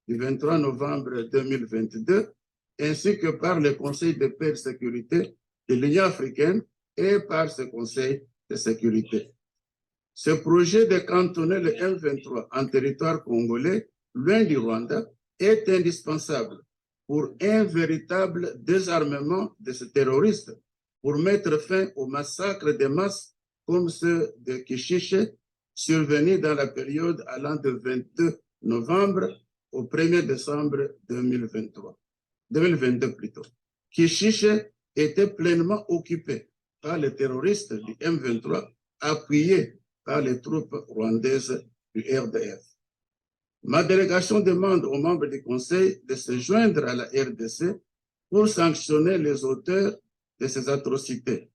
du 23 novembre 2022, ainsi que par le Conseil de paix et de sécurité de l'Union africaine et par ce Conseil de sécurité. Ce projet de cantonner le M23 en territoire congolais, loin du Rwanda, est indispensable pour un véritable désarmement de ces terroristes, pour mettre fin aux massacres de masse comme ceux de Kishiche, survenus dans la période allant du 22 novembre au 1er décembre 2022 plutôt. Kishiche était pleinement occupé par les terroristes du M23, appuyés par les troupes rwandaises du RDF. Ma délégation demande aux membres du Conseil de se joindre à la RDC pour sanctionner les auteurs de ces atrocités.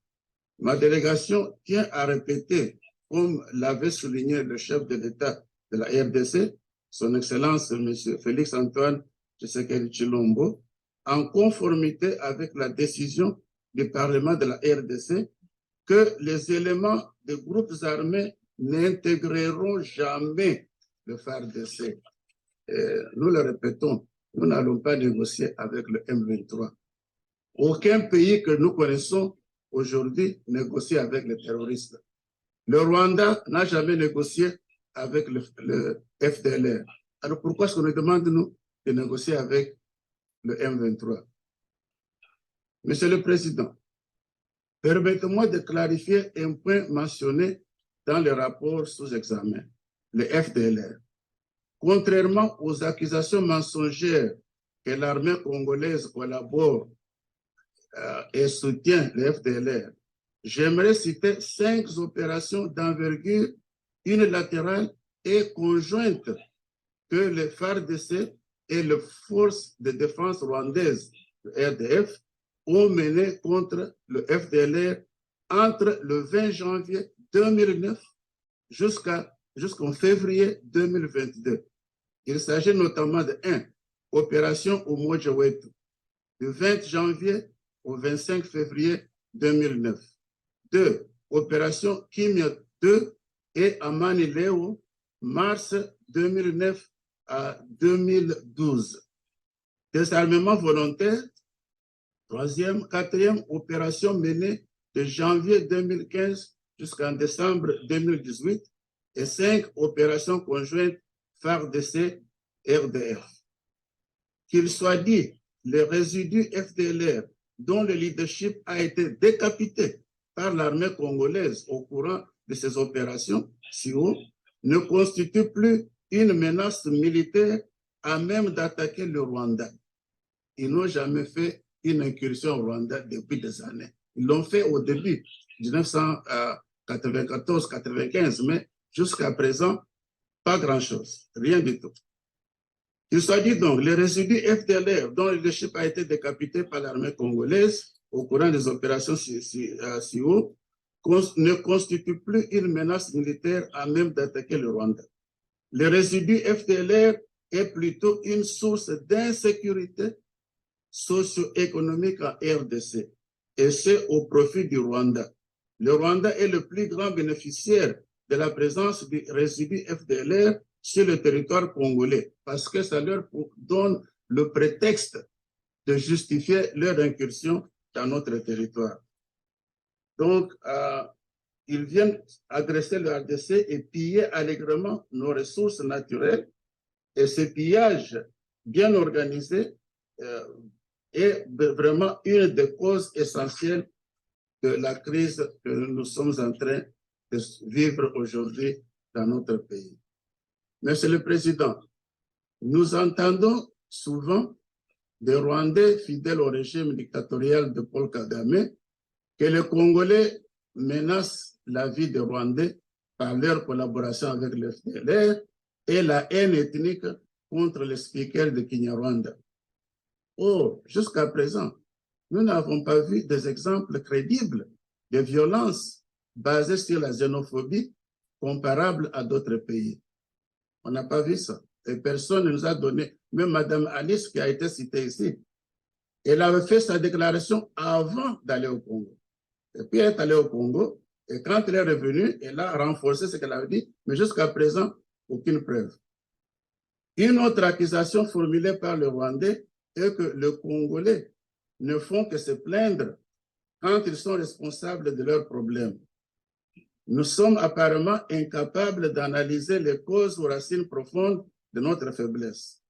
Ma délégation tient à répéter, comme l'avait souligné le chef de l'État de la RDC, son Excellence M. Félix-Antoine Tshisekedi Tshilombo, en conformité avec la décision du Parlement de la RDC, que les éléments des groupes armés n'intégreront jamais le FARDC. Nous le répétons, nous n'allons pas négocier avec le M23. Aucun pays que nous connaissons aujourd'hui négocie avec les terroristes. Le Rwanda n'a jamais négocié avec le FDLR. Alors pourquoi est-ce qu'on nous demande, nous, de négocier avec le M23? Monsieur le Président, permettez-moi de clarifier un point mentionné dans le rapport sous examen, le FDLR. Contrairement aux accusations mensongères que l'armée congolaise collabore et soutient le FDLR, j'aimerais citer 5 opérations d'envergure unilatérale et conjointe que le FARDC et les forces de défense rwandaises, le RDF, ont menées contre le FDLR entre le 20 janvier 2009 jusqu'en février 2022. Il s'agit notamment de 1. Opération Umoja Wetu, du 20 janvier au 25 février 2009. 2. Opération Kimia 2 et Amani Leo, mars 2009 à 2012. Désarmement volontaire. 3e, 4e opération menée de janvier 2015 jusqu'en décembre 2018 et 5 opérations conjointes FARDC-RDF. Qu'il soit dit, les résidus FDLR dont le leadership a été décapité par l'armée congolaise au courant de ces opérations, SIO, ne constituent plus une menace militaire à même d'attaquer le Rwanda. Ils n'ont jamais fait une incursion au Rwanda depuis des années. Ils l'ont fait au début, 1994-95, mais jusqu'à présent, pas grand-chose, rien du tout. Il soit dit donc, les résidus FDLR dont le leadership a été décapité par l'armée congolaise au courant des opérations SIO ne constituent plus une menace militaire à même d'attaquer le Rwanda. Les résidus FDLR est plutôt une source d'insécurité socio-économique en RDC, et c'est au profit du Rwanda. Le Rwanda est le plus grand bénéficiaire de la présence du résidu FDLR sur le territoire congolais, parce que ça leur donne le prétexte de justifier leur incursion dans notre territoire. Donc, ils viennent agresser le RDC et piller allègrement nos ressources naturelles, et ce pillage bien organisé est vraiment une des causes essentielles de la crise que nous sommes en train de vivre aujourd'hui dans notre pays. Monsieur le Président, nous entendons souvent des Rwandais fidèles au régime dictatorial de Paul Kagame que les Congolais menacent la vie des Rwandais par leur collaboration avec le FDLR et la haine ethnique contre les speakers de Kinyarwanda. Or, jusqu'à présent, nous n'avons pas vu des exemples crédibles de violences basées sur la xénophobie comparables à d'autres pays. On n'a pas vu ça. Et personne ne nous a donné, même Mme Alice qui a été citée ici, elle avait fait sa déclaration avant d'aller au Congo. Et puis elle est allée au Congo, et quand elle est revenue, elle a renforcé ce qu'elle avait dit, mais jusqu'à présent, aucune preuve. Une autre accusation formulée par le Rwandais est que les Congolais ne font que se plaindre quand ils sont responsables de leurs problèmes. Nous sommes apparemment incapables d'analyser les causes ou racines profondes de notre faiblesse.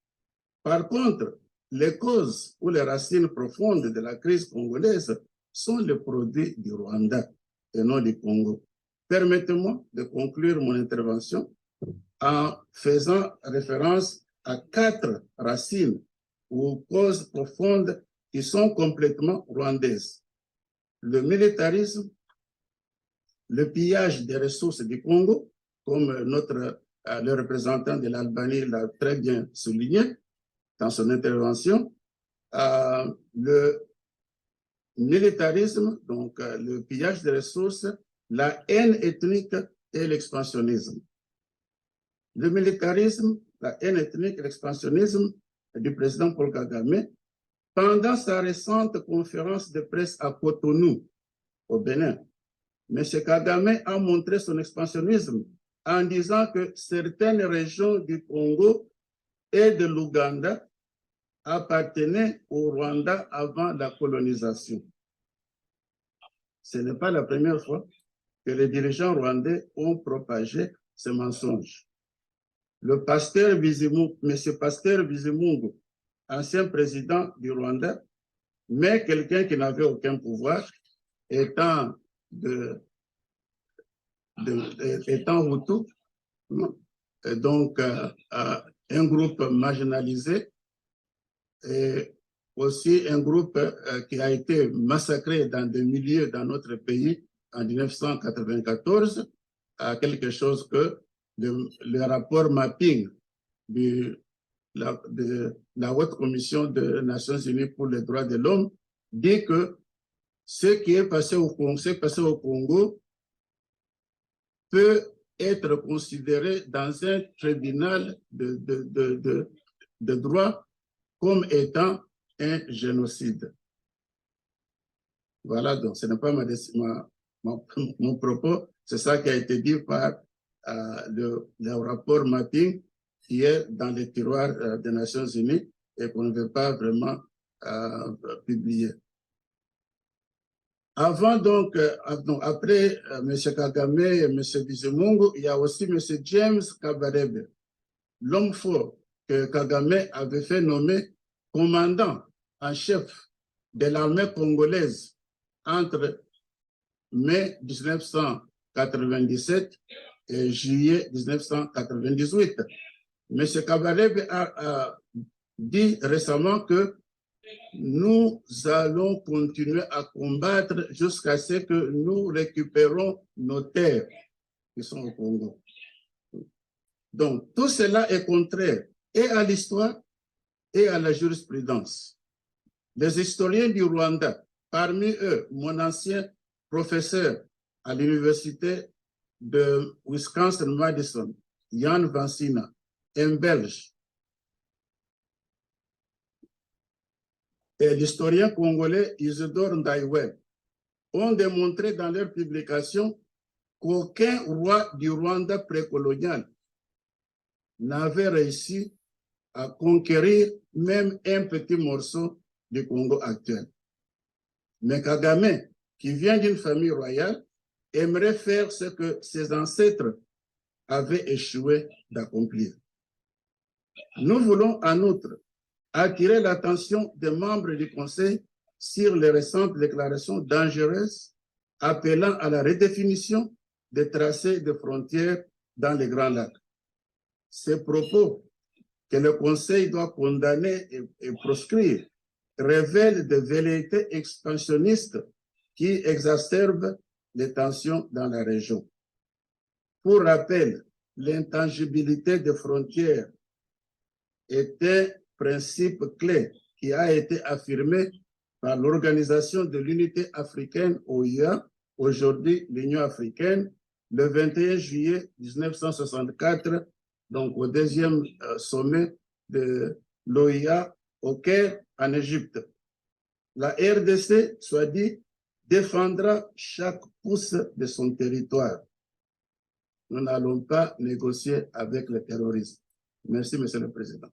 Par contre, les causes ou les racines profondes de la crise congolaise sont le produit du Rwanda et non du Congo. Permettez-moi de conclure mon intervention en faisant référence à 4 racines ou causes profondes qui sont complètement rwandaises. Le militarisme, le pillage des ressources du Congo, comme le représentant de l'Albanie l'a très bien souligné dans son intervention, le militarisme, donc le pillage des ressources, la haine ethnique et l'expansionnisme. Le militarisme, la haine ethnique et l'expansionnisme du président Paul Kagame, pendant sa récente conférence de presse à Cotonou, au Bénin, M. Kagame a montré son expansionnisme en disant que certaines régions du Congo et de l'Ouganda appartenaient au Rwanda avant la colonisation. Ce n'est pas la première fois que les dirigeants rwandais ont propagé ce mensonge. Le pasteur Bizimungu, M. Pasteur Bizimungu, ancien président du Rwanda, mais quelqu'un qui n'avait aucun pouvoir, étant Hutu, donc un groupe marginalisé, et aussi un groupe qui a été massacré dans des milieux dans notre pays en 1994, à quelque chose que le rapport mapping de la Haute Commission des Nations Unies pour les droits de l'homme dit que ce qui est passé au Congo peut être considéré dans un tribunal de droit comme étant un génocide. Voilà, donc ce n'est pas mon propos, c'est ça qui a été dit par le rapport mapping qui est dans les tiroirs des Nations Unies et qu'on ne veut pas vraiment publier. Avant donc, après M. Kagame et M. Bizimungu, il y a aussi M. James Kabarebe, l'homme fort que Kagame avait fait nommer commandant en chef de l'armée congolaise entre mai 1997 et juillet 1998. M. Kabarebe a dit récemment que nous allons continuer à combattre jusqu'à ce que nous récupérons nos terres qui sont au Congo. Donc, tout cela est contraire et à l'histoire et à la jurisprudence. Les historiens du Rwanda, parmi eux, mon ancien professeur à l'université de Wisconsin-Madison, Jan Vansina, un Belge, et l'historien congolais Isidore Ndaïwe, ont démontré dans leurs publications qu'aucun roi du Rwanda précolonial n'avait réussi à conquérir même un petit morceau du Congo actuel. Mais Kagame, qui vient d'une famille royale, aimerait faire ce que ses ancêtres avaient échoué d'accomplir. Nous voulons en outre attirer l'attention des membres du Conseil sur les récentes déclarations dangereuses appelant à la redéfinition des tracés de frontières dans les Grands Lacs. Ces propos que le Conseil doit condamner et proscrire révèlent des velléités expansionnistes qui exacerbent les tensions dans la région. Pour rappel, l'intangibilité des frontières est un principe clé qui a été affirmé par l'Organisation de l'Unité africaine, OUA, aujourd'hui l'Union africaine, le 21 juillet 1964, donc au deuxième sommet de l'OUA au Caire, en Égypte. La RDC, soit dit, défendra chaque pouce de son territoire. Nous n'allons pas négocier avec le terrorisme. Merci, Monsieur le Président.